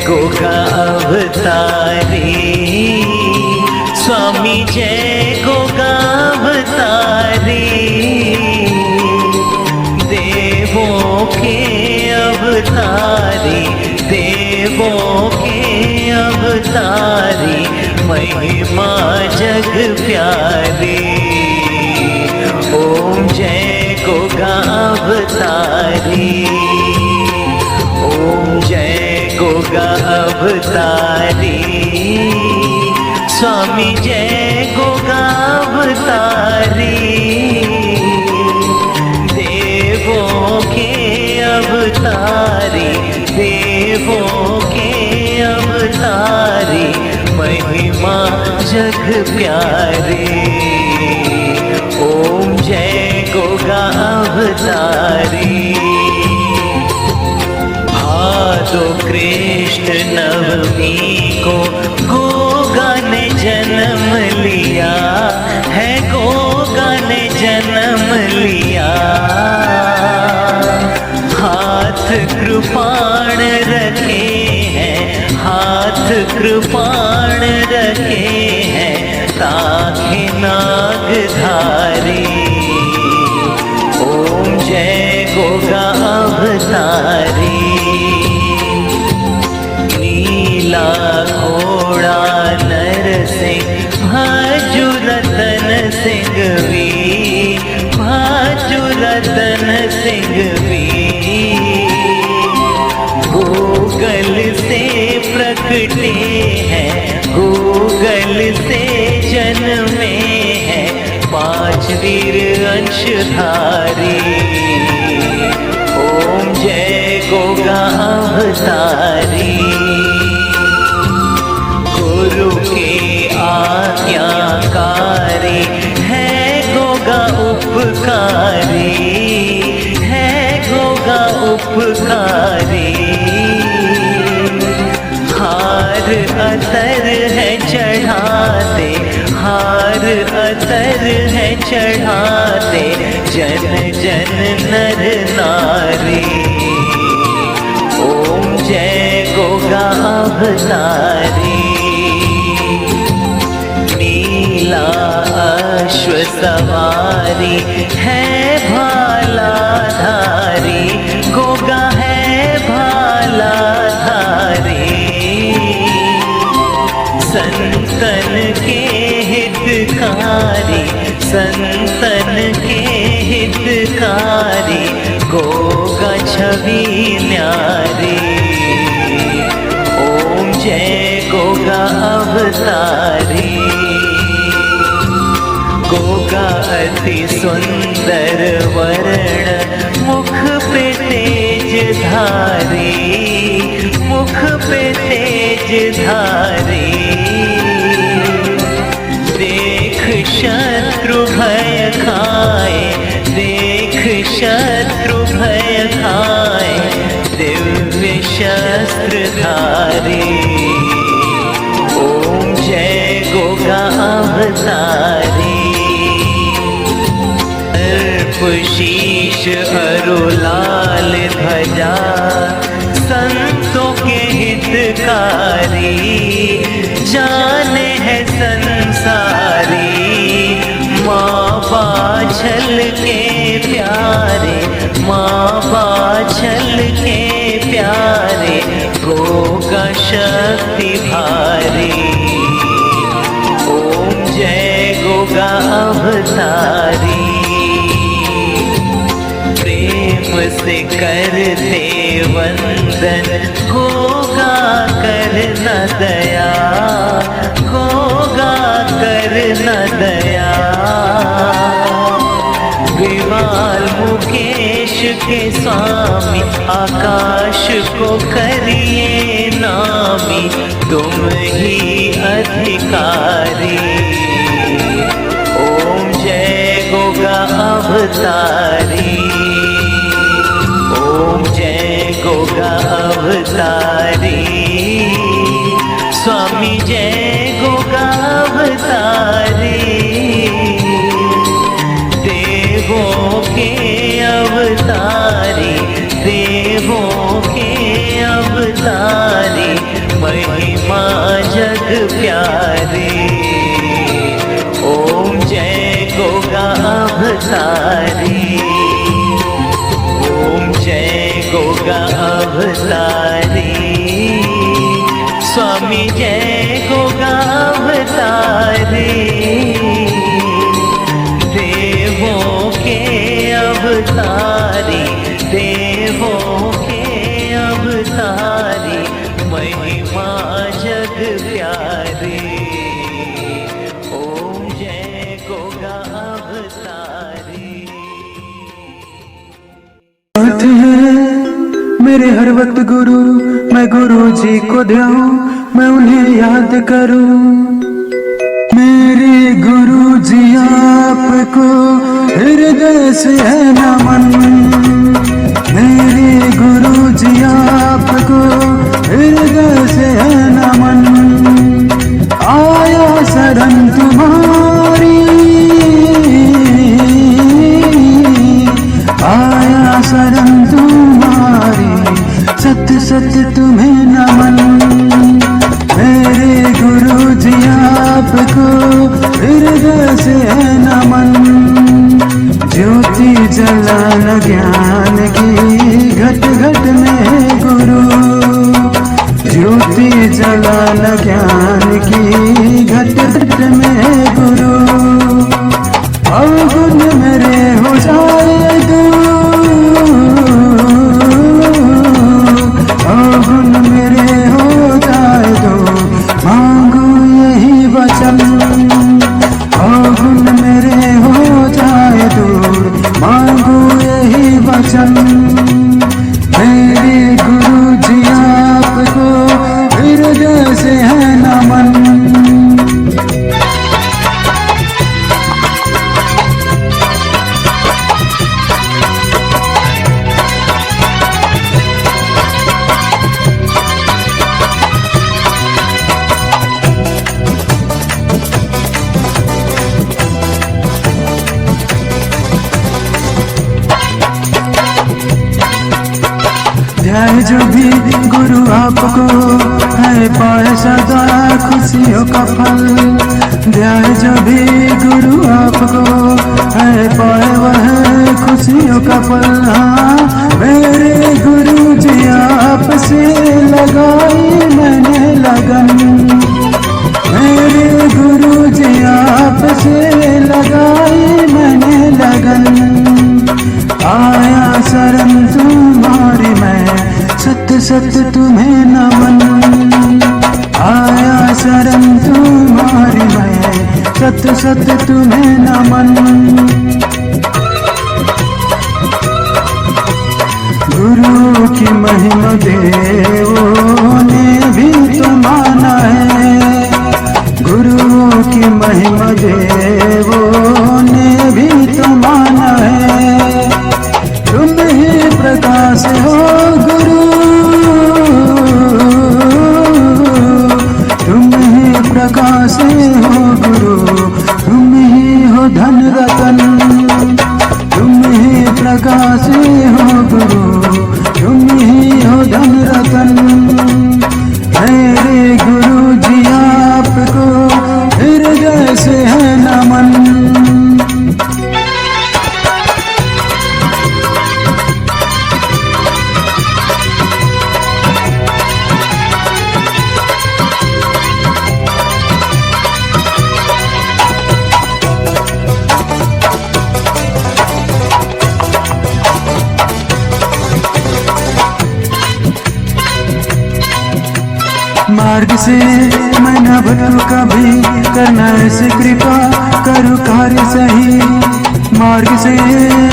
गोगा अवतारी, स्वामी जय गोगा अवतारी। देवों के अवतारी, देवों के अवतारी, महिमा जग प्यारी। ओम जय गोगा अवतारी, ओम जय गोगा अवतारी, स्वामी जय गोगा अवतारी। देवों के अवतारी, देवों के अवतारी, महिमा जग प्यारी। ओम जय गोगा अवतारी। भादो कृष्ण नवमी को गोगा ने जन्म लिया है, गोगा ने जन्म लिया। हाथ कृपाण रखे हैं, हाथ कृपाण रखे हैं, ताके नागधारी। ओम जय गोगा अवतारी। नीला घोड़ा नरसिंह भाजू रतन सिंह वी, भाजू रतन सिंह वी। गूगल से प्रकटे हैं, गूगल से जन्मे हैं, 5 वीर अंशधारी। ओम जय गोगा अवतारी। गुरु के आज्ञाकारी है गोगा उपकारी, है गोगा उपकारी। हार अतर है चढ़ाते, हार अतर है चढ़ाते, जन जन नर नारी। ओम जय गोगा अवतारी। नीला अश्व सवारी है भाला धारी, गोगा है भाला धारी। संतन के हितकारी, संतन के हितकारी, गोगा छवि न्यारी। ओम जय गोगा अवतारी। गोगा अति सुंदर वर्ण, मुख पे तेज धारी, मुख पे तेज धारी। देख शत्रु भय खाए, देख शत्रु भय खाए, दिव्य शस्त्र धारी। ओम जय गोगा अवतारी। शीश अरुलाल ध्वजा, संतों के हितकारी, जाने है संसारी। माँ बाछल के प्यारे, माँ बाछल के प्यारे, गोगा शक्ति भारी। ओम जय गोगा अवतारी। से करते वंदन, गोगा करना दया, गोगा करना दया। विवाल मुकेश के स्वामी, आकाश को करिए नामी, तुम ही अधिकारी। ओम जय गोगा अवतारी। ओम जय गोगा अवतारी। स्वामी जय गोगा अवतारी। देवों के अवतारी, देवों के अवतारी, जग प्यारे। ओम जय गोगा अवतारी, ओम जय गोगा अवतारी, स्वामी जय गोगा अवतारी। देवों के अवतारी, देवों के अवतारी, महिमा जग प्यारी। ओम जय गोगा अवतारी। मेरे हर वक्त गुरु, मैं गुरु जी को ध्याऊं, मैं उन्हें याद करूं। मेरे गुरु जी आपको हृदय से है नमन। मेरे गुरु जी आपको हृदय से है नमन। आया शरण तुम्हारी, आया शरण तुम्हारी, सत्य सत्य तुम्हें नमन। मेरे गुरु जी आपको हृदय से है नमन। ज्योति जलान ज्ञान की घट घट में गुरु, ज्योति जलान ज्ञान की घट घट में गुरु। अवगुण मेरे हो जाए दूर, अवगुण मेरे हो जाए दो, मांगू यही वचन। अवगुण मेरे हो जाए दूर, मांगू यही वचन। मेरे गुरु जी आपको हृदय से है नमन। ध्यान जो भी गुरु आपको है, पाए सदा खुशियों का फल। ध्यान जो भी गुरु आपको है, पाए वह खुशियों का फल। हाँ, मेरे गुरु जी आपसे लगाई मैंने लगन। मेरे गुरु जी आपसे लगाई मैंने लगन। आया शरण तुम्हारी मैं, सत्य सत्य तुम्हें नमन। आया शरण तुम्हारी मैं, सत्य सत्य तुम्हें नमन। गुरु की महिमा देवों ने भी तो माना है। गुरु की महिमा देवों ने भी तो माना है। तुम ही प्रकाश हो गुरु, तुम ही प्रकाश हो गुरु, तुम ही हो धन रतन। तुम ही प्रकाश हो गुरु, तुम ही हो धन रतन। मेरे गुरु जी आपको हृदय से है नमन। मार्ग से मैं न भटकूं कभी, करना ऐसी कृपा करूं कार्य सही। मार्ग से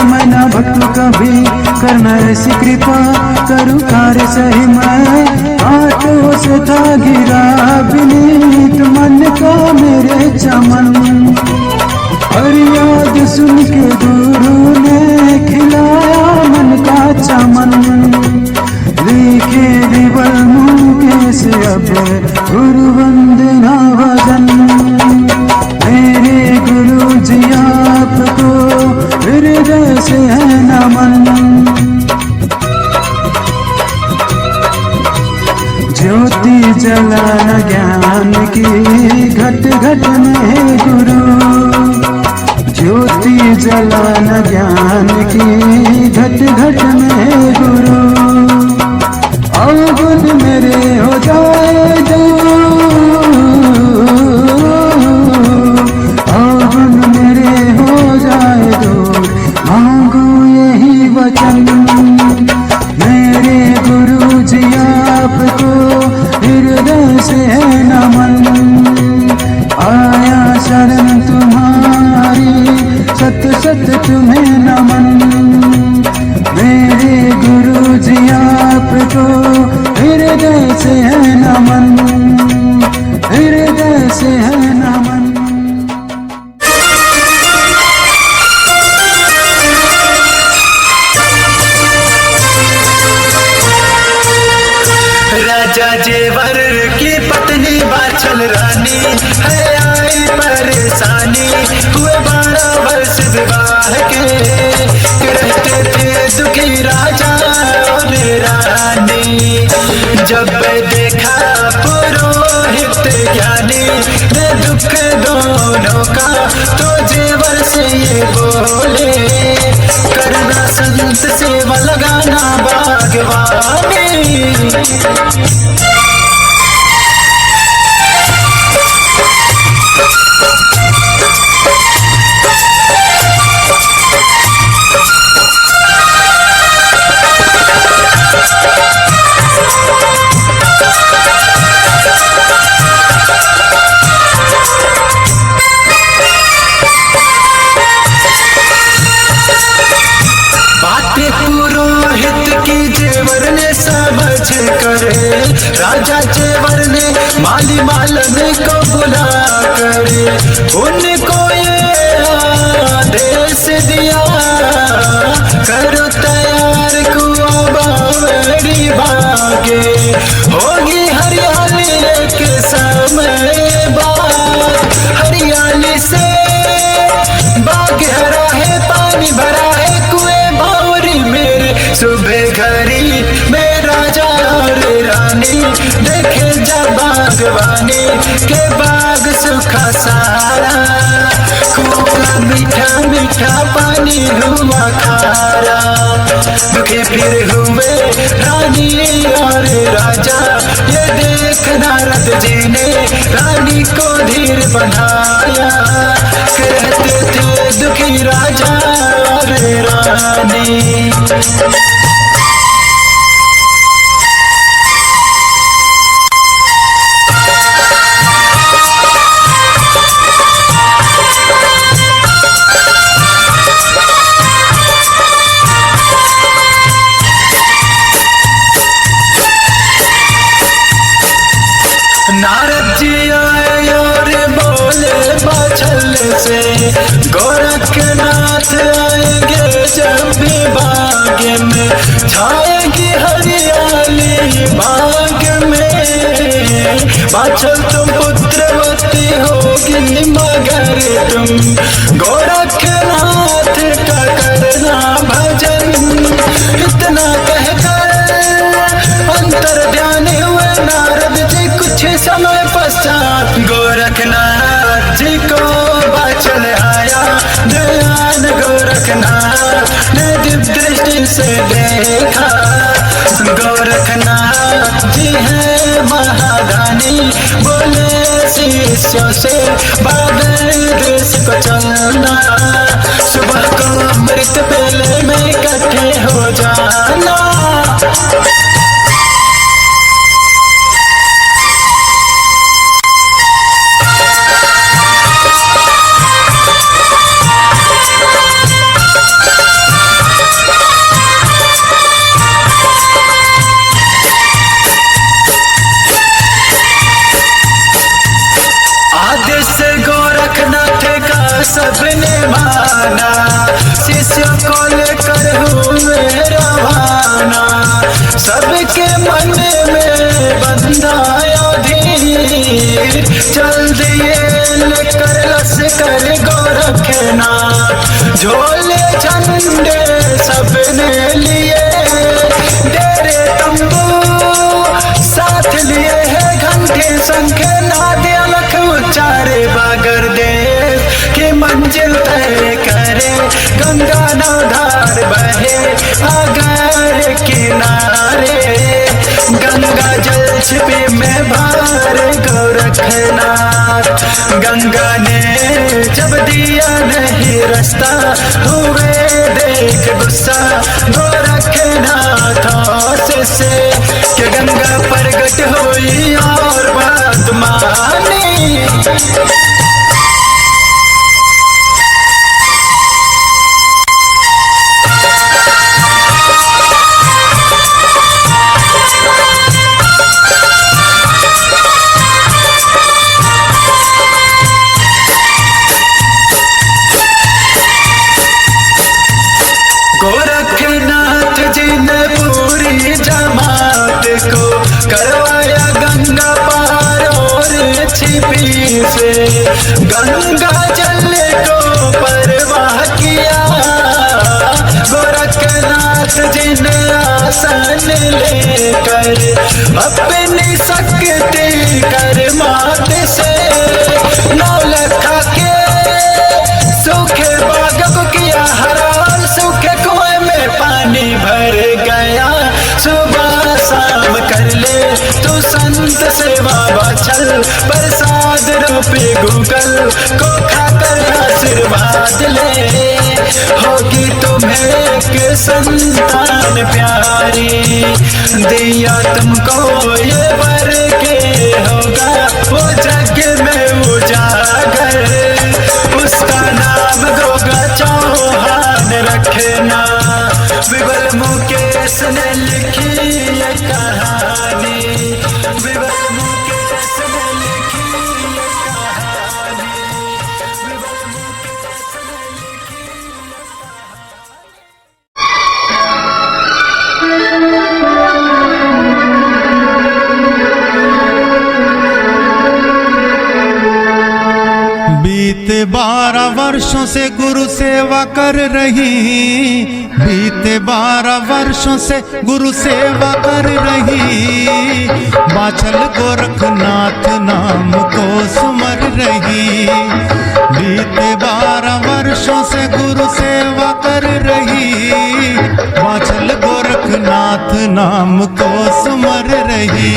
मैं न भटकूं कभी, करना ऐसी कृपा करूं कार्य सही। मैं आंखों से था गिरा विनीत मन का मेरे चमन। हर याद सुन के गुरु ने खिलाया मन का चमन। लिखे विवल मुँह से अब गुरु वंदना भजन। मेरे गुरु जी आपको हृदय से है नमन। ज्योति जलाना ज्ञान की राजा जेवर की पत्नी बाछल रानी है आई परेशानी, हुए 12 वर्ष विवाह के रहते थे दुखी राजा और रानी। जब देखा पुरोहित ज्ञानी ने दुख दोनों का, तो जेवर से ये बोले करना संत सेवा लगाना बागवानी। राजा जेवर ने माली मालन को बुला करे, उनको ये आदेश दिया करो तैयार कुआं बावड़ी भागे, होगी हरियाली एक समय बाद। हरियाली से बाग हरा है, पानी भरा है कुएं बावड़ी मेरे। सुबह घड़ी में राजा और रानी देखे जब बागवानी के बाग सुखा सारा, कुआं का मीठा मीठा पानी हुआ खारा। दुखे फिर हुए रानी और राजा, ये देख नारद जी ने रानी को धीर बनाया, कहते थे दुखी राजा और रानी। नारद जी आए और बोले बाछल से, गोरखनाथ आएंगे जब भी बाग में, छाएगी हरियाली बाग में। बाछल तुम पुत्रवती होगी मगर तुम गोरखनाथ का करना भजन। इतना कहकर अंतर ध्यान हुए नारद जी कुछ समय पश्चात, गोरखनाथ जी को बाछल आया ध्यान। गोरखनाथ ने दिव्य दृष्टि से देखा, गोरखनाथ जी है महादानी, बोले शिष्यों से बादल देश को चलना, सुबह को अमृत बेले में इकट्ठे हो जाना। सबने माना, शिष्यों को लेकर हुए रवाना, सबके मन में बंधाया धीर, चल दिए लेकर लश्कर गोरखनाथ। झोले झंडे सबने लिए, डेरे तंबू साथ लिए है, घंटे शंख नाद अलख उच्चारे बागर देश की मंजिल तय करे। गंगा नौधार बहे आगर किनारे, गंगा जल छिपे में भार गोरखनाथ। गंगा ने जब दिया नहीं रास्ता, हुए देख गुस्सा गोरखनाथ से कि गंगा प्रगट हुई और बात मानी। गोरखनाथ जी ने पूरी जमात को करवाया गंगा जल को परवाह किया, गोरखनाथ जी ने आसन लेकर अपनी शक्ति कर्मात से नौलखा के सूखे बाग को किया हरार, सूखे कुएं में पानी भर गया। सुबह शाम कर ले तू संत सेवा बाछल, प्रसाद रूपी गूगल को खाकर आशीर्वाद ले, होगी तुम्हें एक संतान प्यारी, दिया तुमको ये वर के होगा वो जग में उजागर, उसका नाम गोगा चौहान रखना। विबल मुकेश ने लिखी ये कहानी, विबल मुकेश ने लिखी ये कहानी, विबल मुकेश ने लिखी ये कहानी। बीते 12 वर्षों से गुरु सेवा कर रही, बीते 12 वर्षों से गुरु सेवा कर रही, बाछल गोरखनाथ नाम को सुमर रही। बीते 12 वर्षों से गुरु सेवा कर रही, बाछल गोरखनाथ नाम को सुमर रही।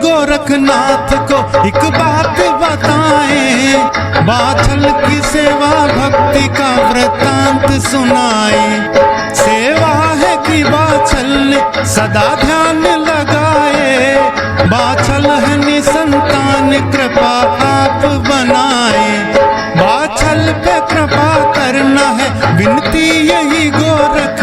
गोरखनाथ को एक बात बताएं, बाछल की सेवा भक्ति का वृतांत सुनाए। सेवा है कि बाछल सदा ध्यान लगाए, बाछल है निसंतान कृपा आप बनाए। बाछल पे कृपा करना है विनती यही गोरख,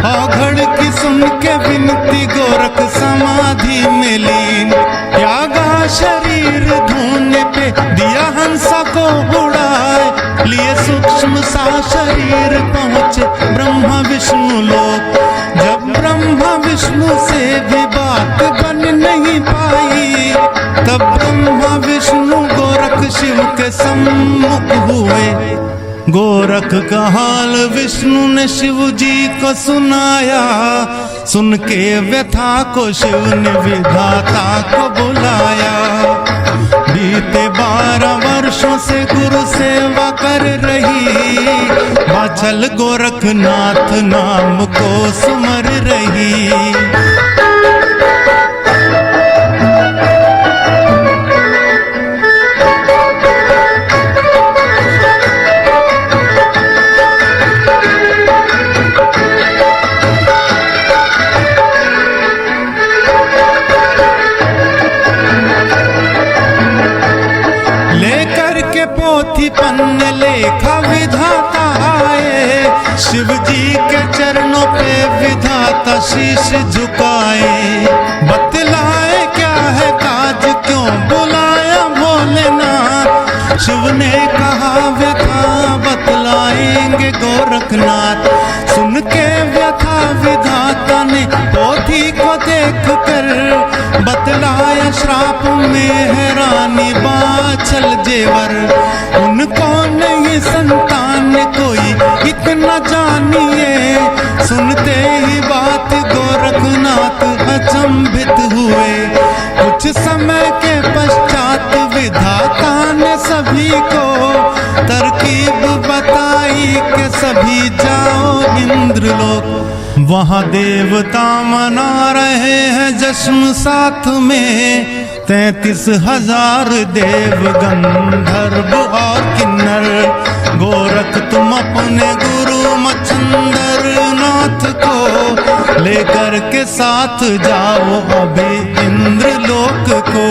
औघड़ की सुन के विनती गोरख समाधि में लीन। त्यागा शरीर धोने पे दिया हंसा को उड़ाए, लिए सूक्ष्म सा शरीर पहुँचे ब्रह्मा विष्णु लोक। जब ब्रह्मा विष्णु से भी बात बन नहीं पाई, तब ब्रह्मा विष्णु गोरख शिव के सम्मुख हुए। गोरख का हाल विष्णु ने शिव जी को सुनाया, सुन के व्यथा को शिव ने विधाता को बुलाया। बीते 12 वर्षों से गुरु सेवा कर रही, बाछल गोरखनाथ नाम को सुमर रही। पोथी पन्ने लेखा विधाता आए, शिव जी के चरणों पे विधाता शीश झुकाए। बतलाए क्या है काज क्यों बुलाया भोलेनाथ, शिव ने कहा व्यथा बतलाएंगे गोरखनाथ। सुन के व्यथा विधाता ने पोथी को देख कर बतलाया श्राप में है रानी बाछल जेवर। उनको नहीं संतान कोई इतना जानिए, सुनते ही बात गोरखनाथ अचंभित हुए। कुछ समय के पश्चात विधाता ने सभी को तरकीब बताई कि सभी जाओ इंद्रलोक। वहाँ देवता मना रहे हैं जश्न साथ में, 33,000 देव गंधर्व और किन्नर। गोरख तुम अपने गुरु मच्छंदर नाथ को लेकर के साथ जाओ अभी इंद्रलोक को।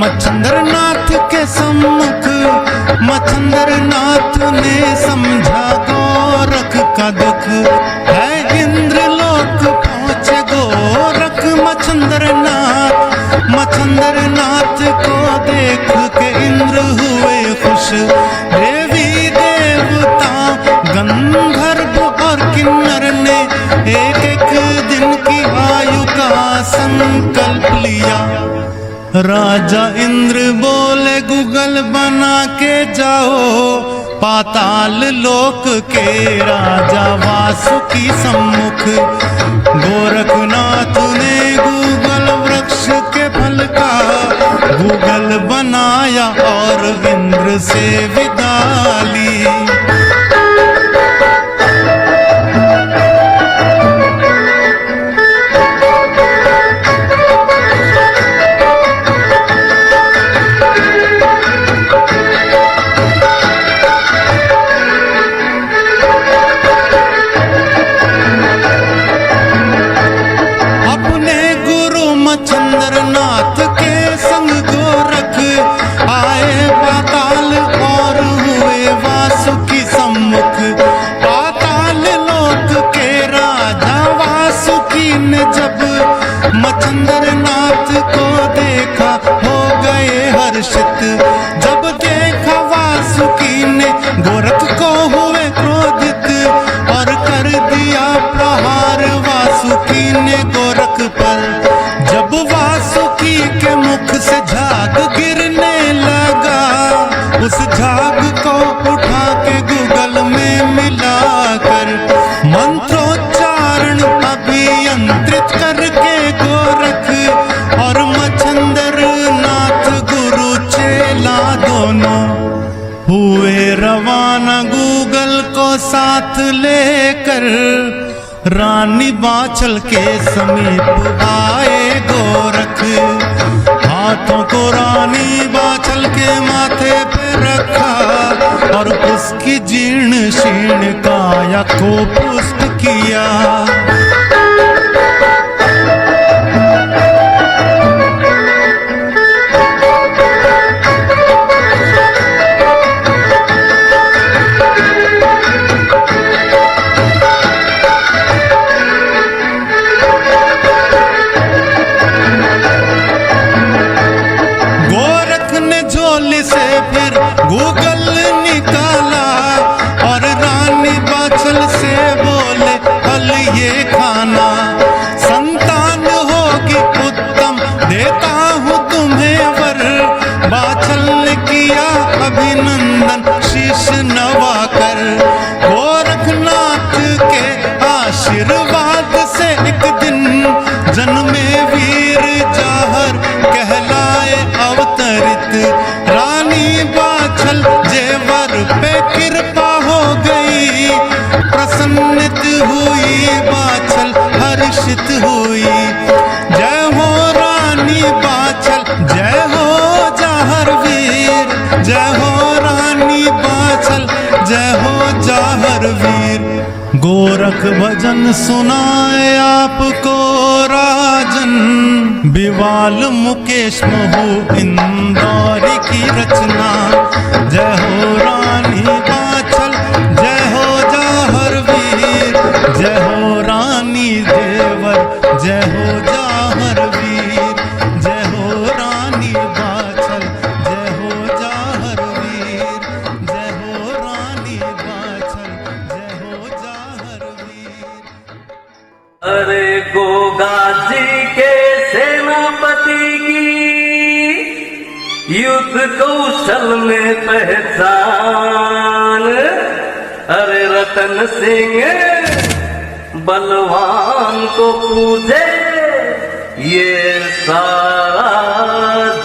मच्छंद्र नाथ के सम्मुख मच्छंद्र नाथ ने समझा गोरख का दुख है। इंद्र लोक पहुँचे गोरख मच्छंद्र नाथ को देख के इंद्र हुए खुश। देवी देवता गंधर्व और किन्नर ने एक एक दिन की आयु का संकल्प लिया। राजा इंद्र बोले गूगल बना के जाओ पाताल लोक के राजा वासुकी सम्मुख। गोरखनाथ ने गूगल वृक्ष के फल का गूगल बनाया और इंद्र से विदा ली। मच्छंद्रनाथ के संग गोरख आए पाताल और हुए वासुकी सम्मुख। पाताल लोक के राजा वासुकी ने जब मच्छंद्रनाथ को देखा हो गए हर्षित। जब देखा वासुकी ने गोरख को हुए क्रोधित और कर दिया प्रहार वासुकी ने गोरख पर। जब वासुकी के मुख से झाग गिरने लगा उस झाग को उठा के गूगल में मिलाकर मंत्रोच्चारण अभियंत्रित करके गोरख और मच्छंद्र नाथ गुरु चेला दोनों हुए रवाना गूगल को साथ लेकर। रानी बाछल के समीप आए गोरख। हाथों को रानी बाछल के माथे पे रखा और उसकी जीर्ण शीर्ण काया को पुष्ट किया। फिर गूगल निकाला और रानी बाछल से बोले फल ये खाना। संतान होगी उत्तम देता हूँ तुम्हें वर। बाछल ने किया अभिनंदन शीश नवाकर। गोरखनाथ के आशीर्वाद से एक दिन जन्मे वीर जाहर कहलाए अवतरित। रानी बाछल जेवर पे कृपा हो गई। प्रसन्नित हुई बाछल हर्षित हुई। जय हो रानी बाछल जय हो जाहर वीर। जय हो रानी बाछल जय हो जाहर वीर। गोरख भजन सुनाए आपको राजन। विवाल मुकेश महू इंदौरी की रचना। जय हो रानी बाछल जय हो जाहर वीर। जय हो रानी देवर जय हो जाहर वीर। जय हो रानी बाछल जय हो जाहर वीर। जय हो रानी बाछल जय हो जाहर वीर। अरे गोगा जी के सेनापति की युद्ध कौशल में पहचान। अरे रतन सिंह बलवान को पूजे ये सारा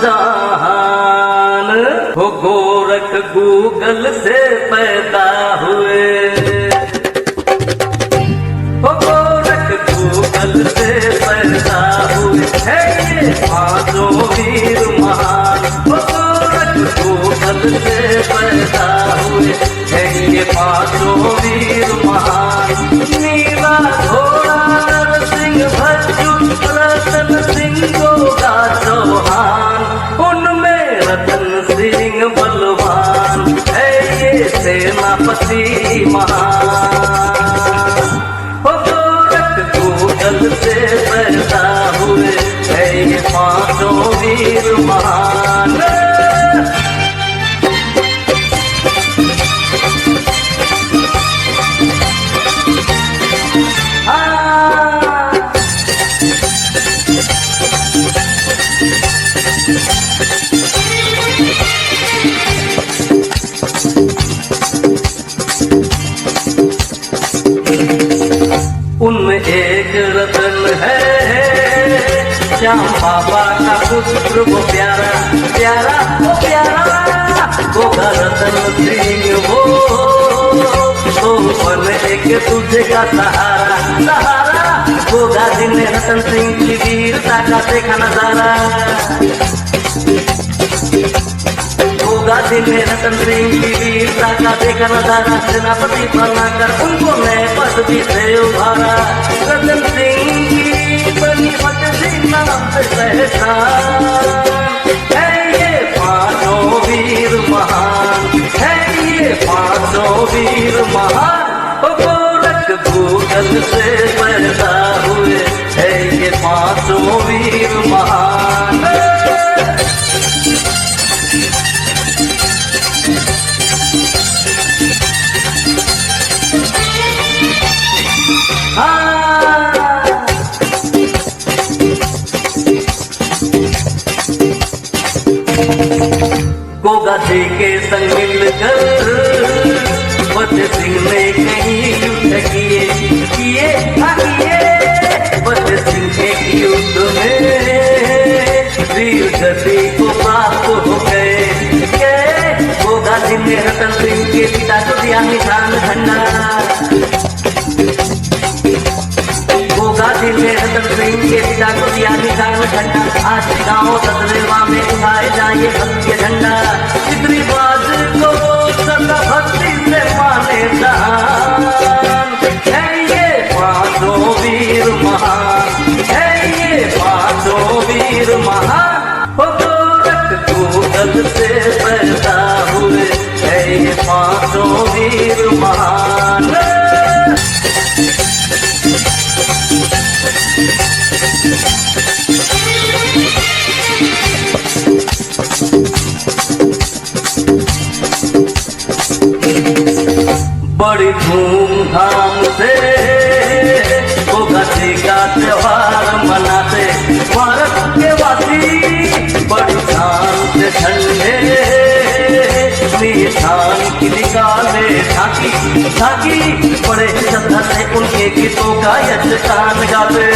जहान। वो गोरख गूगल से पैदा हुए। गूगल से पैदा हुए हैं ये पांचों वीर महान। गूगल से पैदा हुए हैं ये पांचों वीर महान। नीला घोड़ा नरसिंह भज्जू रतन सिंह गोगा चौहान। उनमें सेनापति महान। हो गोरख गूगल से पैदा हुए है ये पांचों वीर महान। उनमें एक रतन है श्याम बाबा का पुत्र वो प्यारा प्यारा वो प्यारा होगा रतन सिंह वो तो बन एक तुझे का सहारा सहारा होगा जिन्हें रतन सिंह की वीरता का देखा नजारा। होगा जिन्हें रतन सिंह की वीरता का देखा नजारा। सेनापति बनाकर उनको नए पदवी से उभारा। रतन सिंह की बनी फतेह नाम से पहचान है ये पांचों वीर महान है ये पांचों वीर महान। ओ गोरख गूगल से पैदा हुए है ये पांचों वीर महान। गोगा जी के संग मिलकर फतेह सिंह ने कहीं युद्ध किए किए फतेह सिंह एक युद्ध में वीर गति को प्राप्त हो गए। गोगा जी ने रतन सिंह के पिता को दिया निशान झंडा। गोगा जी ने रतन सिंह के पिता को दिया निशान झंडा। आज गाँव ददरेवा में उठाए जाए भक्ति झंडा। चित्री बाज को सदा भक्ति से माने जान है ये पांचों वीर महान है ये पांचों वीर महान। हो गोरख गूगल से पैदा हुए है ये पांचों वीर महान। बड़ी धूमधाम से गोगा जी का त्योहार मनाते भारत के वासी। बड़ी शान से झंडे निशान की निकाले झांकी झांकी। बड़े श्रद्धा से उनके गीतों का यशगान गाते।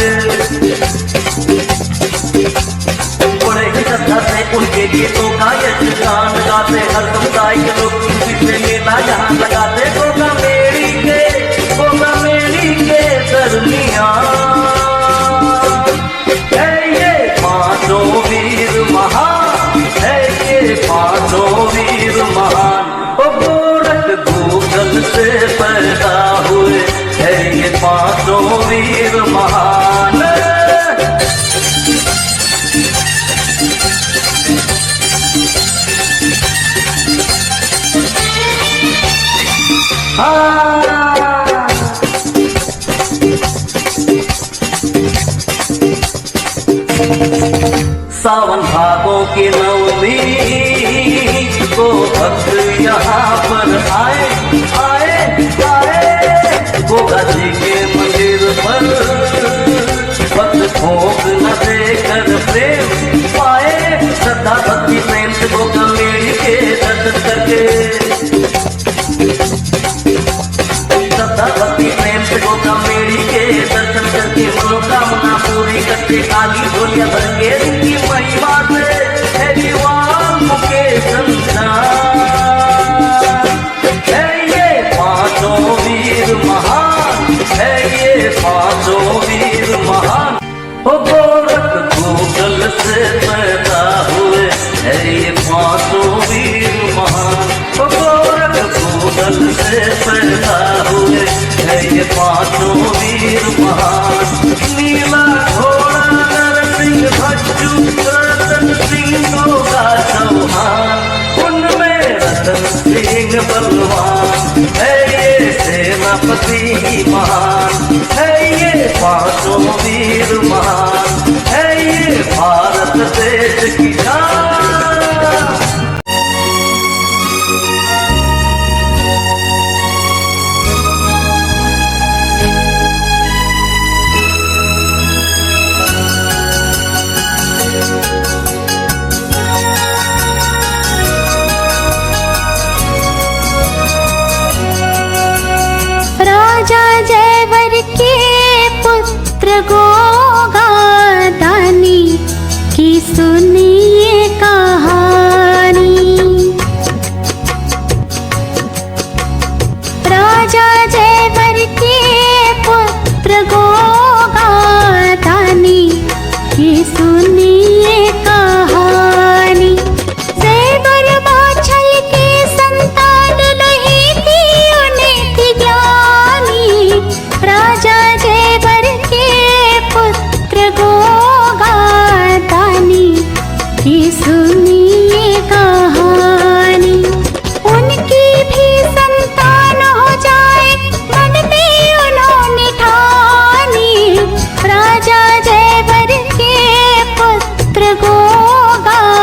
बड़े श्रद्धा से उनके गीतों का यशगान गाते। हर समुदाय के लोग खुशी से मेला यहाँ लगाते। गोगा मेरी के दरमियान है ये पांचों वीर महान है ये पांचों वीर महान। ओ गोरख गूगल से पैदा हुए है ये पांचों वीर महान। सावन भादों की नवमी को भक्त यहाँ पर आए आए आए। गोगा जी के मंदिर पर भक्त भोग न देकर प्रेम पाए। श्रद्धा भक्ति प्रेम से गोगा मेरी के दर्शन करके। श्रद्धा भक्ति प्रेम से गोगा मेरी के दर्शन करके मनोकामना पूरी करके काली झोलियां भर के इनकी महिमा से है दीवान मुकेश है ये पांचों वीर महान है ये पांचों वीर महान। हो गोरख गूगल से पैदा हुए है ये पांचों वीर महान। हो गोरख गूगल से पैदा हुए है ये पांचों वीर महान। नीला घोड़ा नरसिंह भज्जू रतन सिंह गोगा चौहान उनमें रतन सिंह बलवान है, ये सेनापति महान है, ये पांचों वीर महान है, ये भारत देश की जान। राजा जयवर के पुत्र गोगादानी की सुनिए कहानी। राजा जयवर के पुत्र गोगादानी की सुनिए कहानी। जयवर बाछल के संतान नहीं थी, उन्हें थी ज्ञानी। राजा जयवर के पुत्र गोगादानी की सुनिए कहानी। उनकी भी संतान हो जाए मन में उन्होंने ठानी। राजा जयवर के पुत्र गोगादानी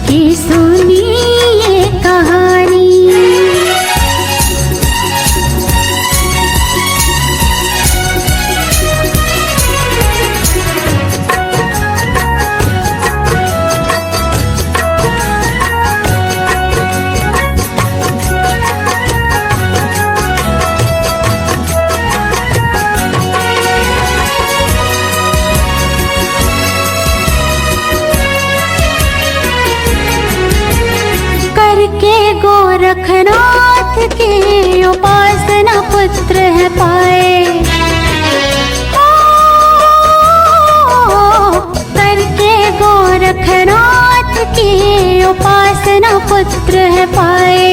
की सुनिए कहानी। करके गोरखनाथ के उपासना पुत्र है पाए। करके गोरखनाथ के उपासना पुत्र है पाए।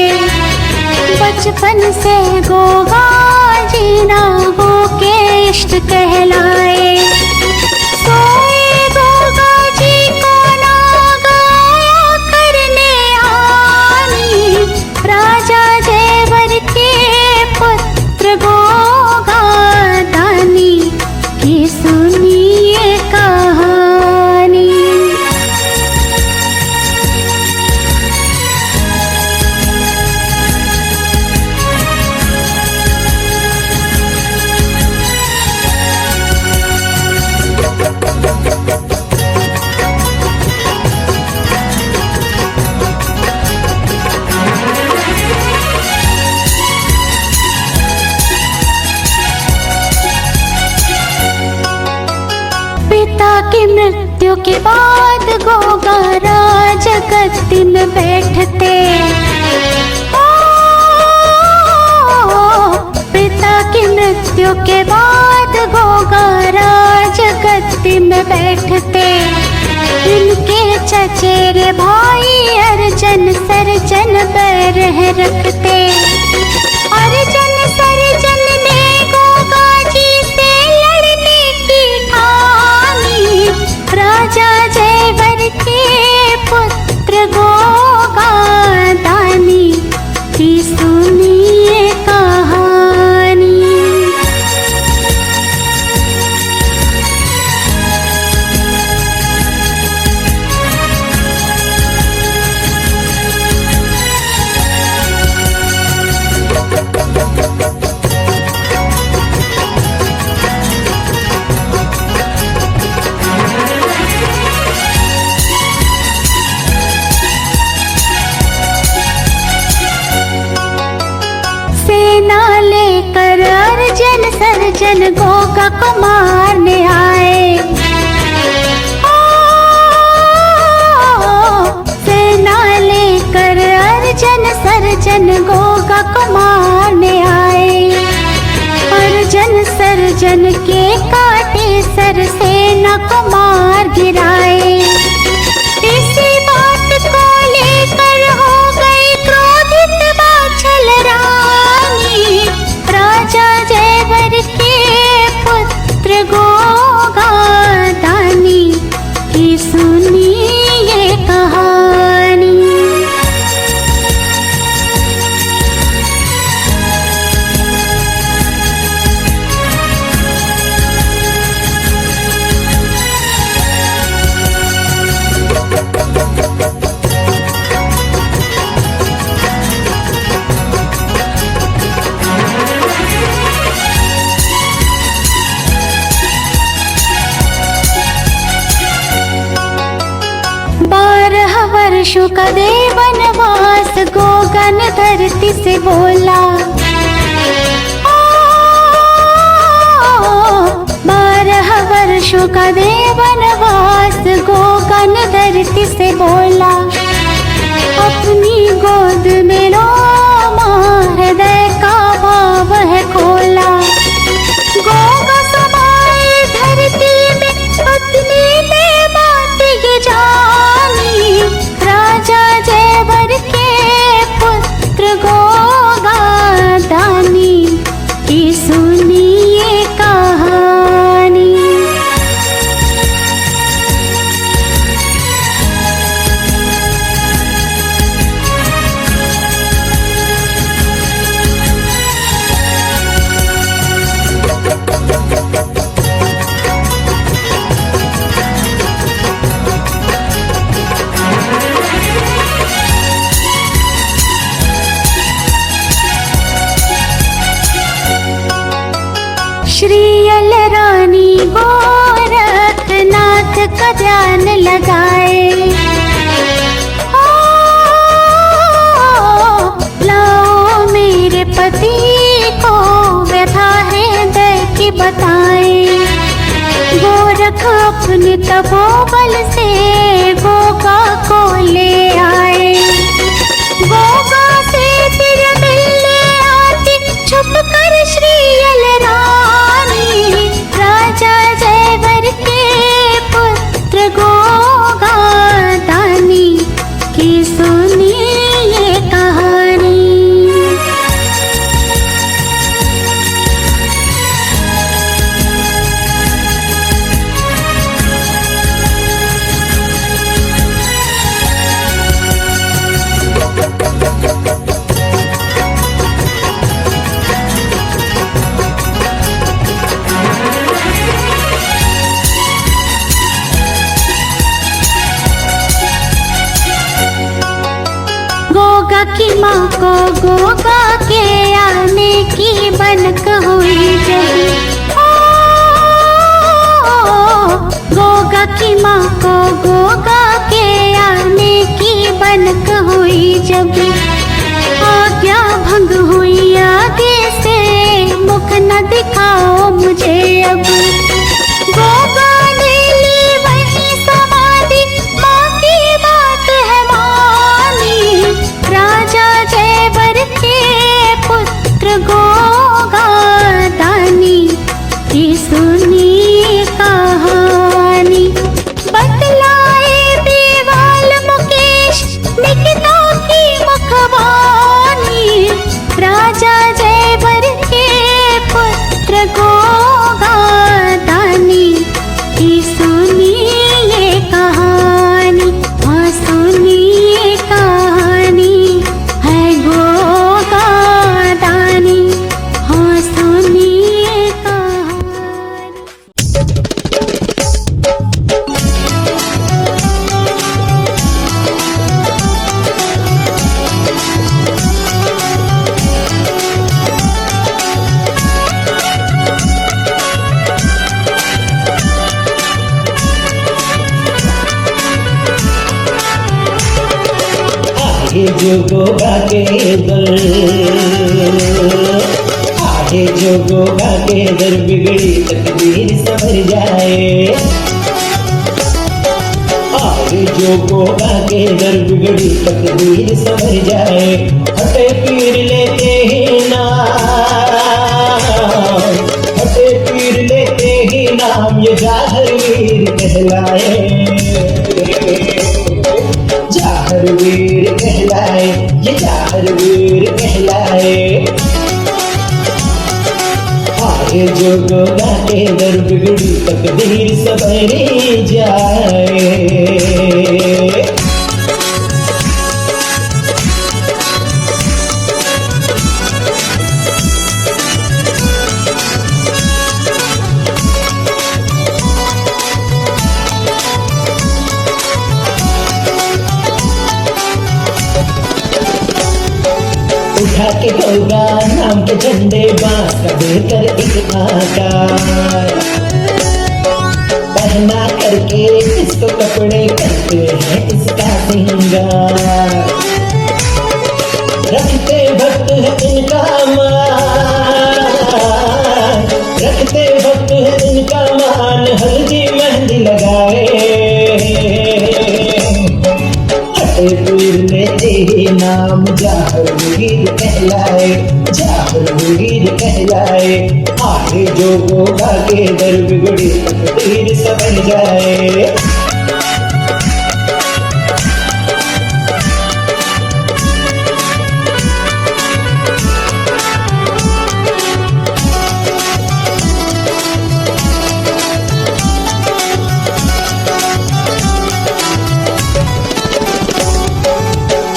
बचपन से गोगा जी नागों के इष्ट कहलाए। सोए गोगा जी को नागाया करने आनी। राजा जयवर के पुत्र गोगादानी की सुनिए कहानी। पिता की मृत्यु के बाद गोगा राज गद्दी में बैठते। पिता की मृत्यु के बाद गोगा राज गद्दी में बैठते। इनके चचेरे भाई अर्जन सर्जन बैरह रखते। अर्जन सर्जन ने गोगा जी से लड़ने की ठानी। राजा जयवर के पुत्र गोगादानी की सुनिए कहानी। सर्जन गोगा को मारने आए। सेना लेकर अर्जन सर्जन गोगा को मारने आए। अर्जन सर्जन के काटे सर सेना को मार गिराए। इसी बात को लेकर हो गई क्रोधित बाछल रानी। राजा जयवर के पुत्र गोगादानी की सुनिए कहानी। का दे वनवास, गोगन धरती से बोला। 12 वर्षों का दे वनवास, गोगन धरती से बोला। अपनी गोद में लो मां, हृदय का भाव है खोला। गोगा समाए धरती में, पत्नी ने बात ये जानी। राजा जयवर के पुत्र गोगा दानी की सुनिए कहानी। श्रीयल रानी गोरखनाथ का ध्यान लगाए। लाओ मेरे पति को व्यथा हृदय की बताए। गोरख अपने तपोबल से गोगा को ले आए। गोगा से फिर मिलने आती छुप कर श्रीयल रानी। राजा जयवर के पुत्र गोगा दानी की सुनिए कहानी। गोगा की माँ को गोगा के आने की बनक हुई जब। गोगा की माँ को गोगा के आने की बनक हुई जब। आज्ञा भंग हुई आगे से, मुख न दिखाओ मुझे अब। गोगा ने ली वही समाधि, माँ की बात है मानी। राजा जयवर के पुत्र गोगा दानी की सुनिए कहानी। बतलाए देवाल मुकेश निकिता की मुखवानी। राजा जयवर के पुत्र गोगा दानी की सुनिए कहानी। हाँ सुनिए कहानी है गोगा दानी। हाँ सुनिए कहानी। आगे जो गोगा के दर, आगे जो गोगा के दर, बिगड़ी तकदीर संवर जाए। आगे जो गोगा के दर, बिगड़ी तकदीर संवर जाए। हटे पीर लेते ही नाम, हटे पीर लेते ही नाम, ये जाहर वीर कहलाए। जाहर वीर कहलाए, ये जाहर वीर कहलाए। आगे जो गोगा के दर, बिगड़ी तकदीर संवरी जाए। उठा के गोगा नाम के झंडे, बांस का देकर एक आकार। पहना करके इसको कपड़े करते हैं इसका सिंगार। रखते भक्त है इनका मान, रखते भक्त है इनका मान, हल्दी मेहंदी लगाए फतेहपुर लेते ही नाम जाहरवीर कहलाए, जाहरवीर कहलाए। आगे जो होगा के दर बिगड़ी तकदीर समझ जाए।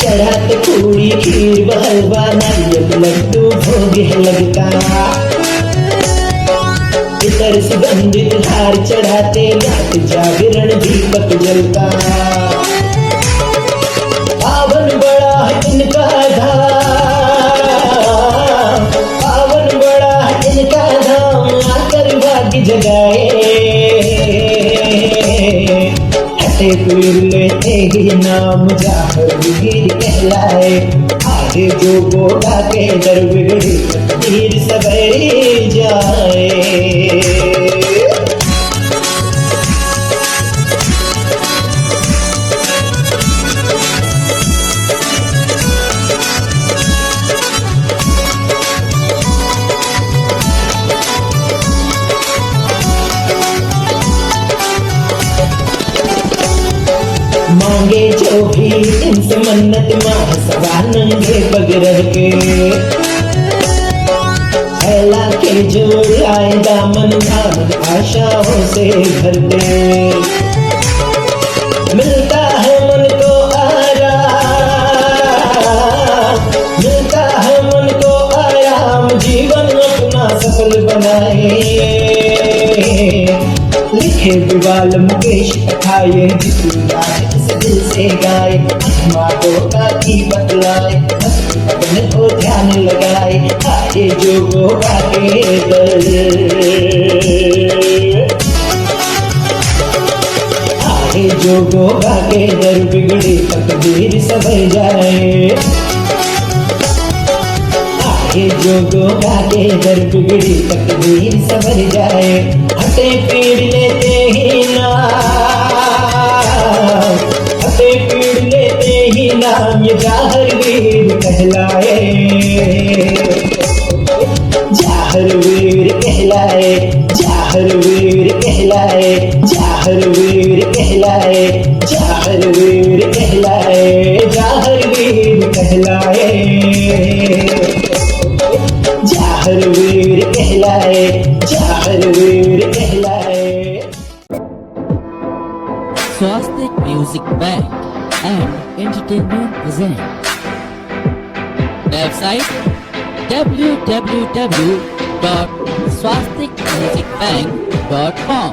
चढ़ाते पूरी खीर व हलवा नारियल लड्डू भोग है लगता। इतर सुगंधित हार चढ़ाते रात जागरण दीपक जलता। पावन बड़ा है इनका धाम, पावन बड़ा है इनका धाम, आकर भाग्य जगाए। फतेहपुर लेते ही नाम जाहरवीर कहलाए। आगे जो बोला के दर बिगड़ी तकदीर सवरी जाए। मांगे जो भी इनसे मन्नत माह सवा नंगे पग रह के। फैला के जो लाए दामन दामन आशाओं से भर दे। मिलता है मन को आराम, मिलता है मन को आराम, जीवन अपना सफल बनाए। लिखे विवाल मुकेश कथाए जिसकी बात इस दिल से गाए। माधो का की बतलाए मगन को ध्यान लगाए। आए जो गोगा के दर, आए जो गोगा के दर बिगड़ी तकदीर सवर जाए। आए जो गोगा के दर बिगड़ी तकदीर सवर जाए। हटे पीड़ लेते ही नाम, हटे पीड़ लेते ही नाम, ये जाहरवीर कहलाए। जाहरवीर कहलाए, जाहरवीर कहलाए, जाहरवीर कहलाए, जाहरवीर कहलाए, जाहरवीर कहलाए, जाहरवीर कहलाए, जाहरवीर कहलाए। Swastik Music Bank and Entertainment present website www.swastikmusicbank.com